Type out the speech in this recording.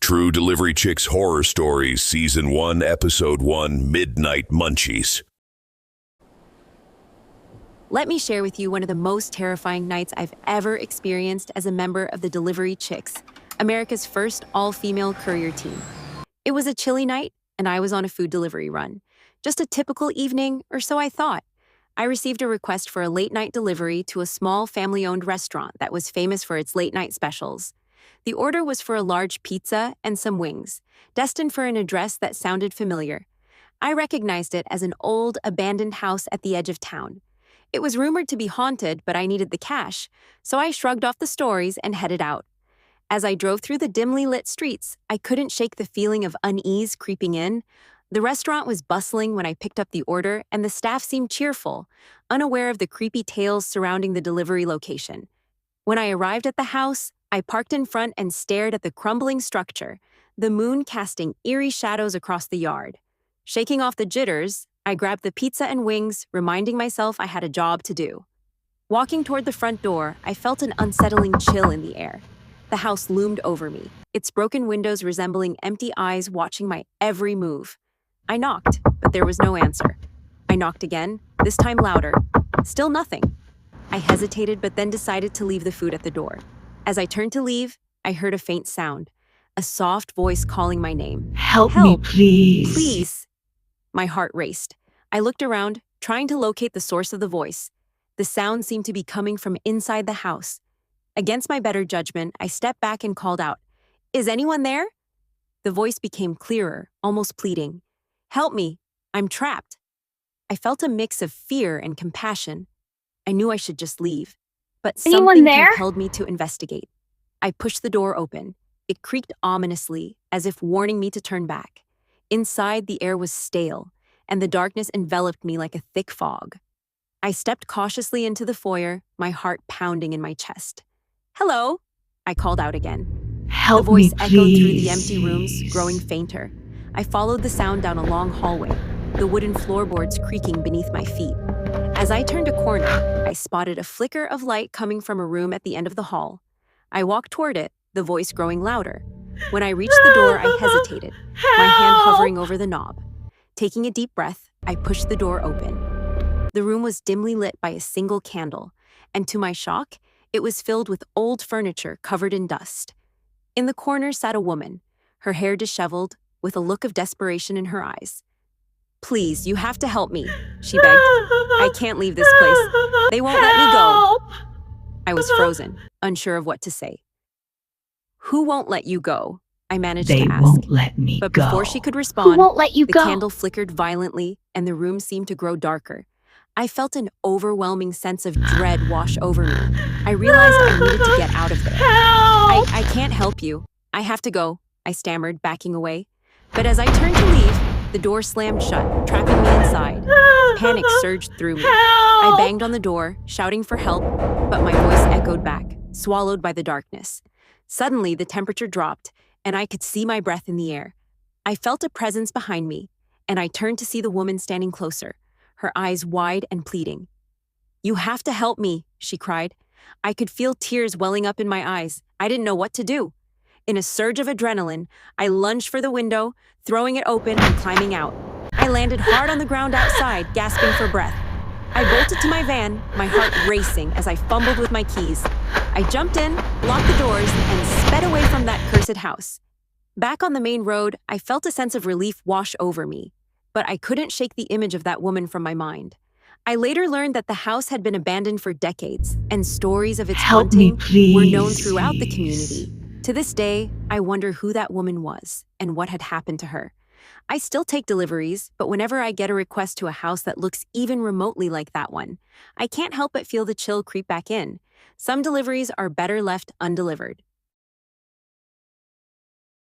True DeliveryChixx Horror Stories, Season 1, Episode 1, Midnight Munchies. Let me share with you one of the most terrifying nights I've ever experienced as a member of the DeliveryChixx, America's first all-female courier team. It was a chilly night, and I was on a food delivery run. Just a typical evening, or so I thought. I received a request for a late-night delivery to a small family-owned restaurant that was famous for its late-night specials. The order was for a large pizza and some wings, destined for an address that sounded familiar. I recognized it as an old, abandoned house at the edge of town. It was rumored to be haunted, but I needed the cash, so I shrugged off the stories and headed out. As I drove through the dimly lit streets, I couldn't shake the feeling of unease creeping in. The restaurant was bustling when I picked up the order, and the staff seemed cheerful, unaware of the creepy tales surrounding the delivery location. When I arrived at the house, I parked in front and stared at the crumbling structure, the moon casting eerie shadows across the yard. Shaking off the jitters, I grabbed the pizza and wings, reminding myself I had a job to do. Walking toward the front door, I felt an unsettling chill in the air. The house loomed over me, its broken windows resembling empty eyes watching my every move. I knocked, but there was no answer. I knocked again, this time louder. Still nothing. I hesitated, but then decided to leave the food at the door. As I turned to leave, I heard a faint sound, a soft voice calling my name. Help me, please. Please. My heart raced. I looked around, trying to locate the source of the voice. The sound seemed to be coming from inside the house. Against my better judgment, I stepped back and called out, "Is anyone there?" The voice became clearer, almost pleading. "Help me, I'm trapped." I felt a mix of fear and compassion. I knew I should just leave, but something compelled me to investigate. I pushed the door open. It creaked ominously, as if warning me to turn back. Inside, the air was stale, and the darkness enveloped me like a thick fog. I stepped cautiously into the foyer, my heart pounding in my chest. "Hello," I called out again. Help the voice me, echoed through the please. empty rooms, growing fainter. I followed the sound down a long hallway, the wooden floorboards creaking beneath my feet. As I turned a corner, I spotted a flicker of light coming from a room at the end of the hall. I walked toward it, the voice growing louder. When I reached the door, I hesitated, my hand hovering over the knob. Taking a deep breath, I pushed the door open. The room was dimly lit by a single candle, and to my shock, it was filled with old furniture covered in dust. In the corner sat a woman, her hair disheveled, with a look of desperation in her eyes. "Please, you have to help me," she begged. "I can't leave this place. They won't let me go." I was frozen, unsure of what to say. "Who won't let you go?" I managed They to ask. won't let me But go. before she could respond, won't let you the go? candle flickered violently and the room seemed to grow darker. I felt an overwhelming sense of dread wash over me. I realized I needed to get out of there. I can't help you. I have to go," I stammered, backing away. But as I turned to leave, the door slammed shut, trapping me inside. Panic surged through me. I banged on the door, shouting for help, but my voice echoed back, swallowed by the darkness. Suddenly, the temperature dropped, and I could see my breath in the air. I felt a presence behind me, and I turned to see the woman standing closer, her eyes wide and pleading. "You have to help me," she cried. I could feel tears welling up in my eyes. I didn't know what to do. In a surge of adrenaline, I lunged for the window, throwing it open and climbing out. I landed hard on the ground outside, gasping for breath. I bolted to my van, my heart racing as I fumbled with my keys. I jumped in, locked the doors, and sped away from that cursed house. Back on the main road, I felt a sense of relief wash over me, but I couldn't shake the image of that woman from my mind. I later learned that the house had been abandoned for decades, and stories of its Help me, haunting were known please. throughout the community. To this day, I wonder who that woman was and what had happened to her. I still take deliveries, but whenever I get a request to a house that looks even remotely like that one, I can't help but feel the chill creep back in. Some deliveries are better left undelivered.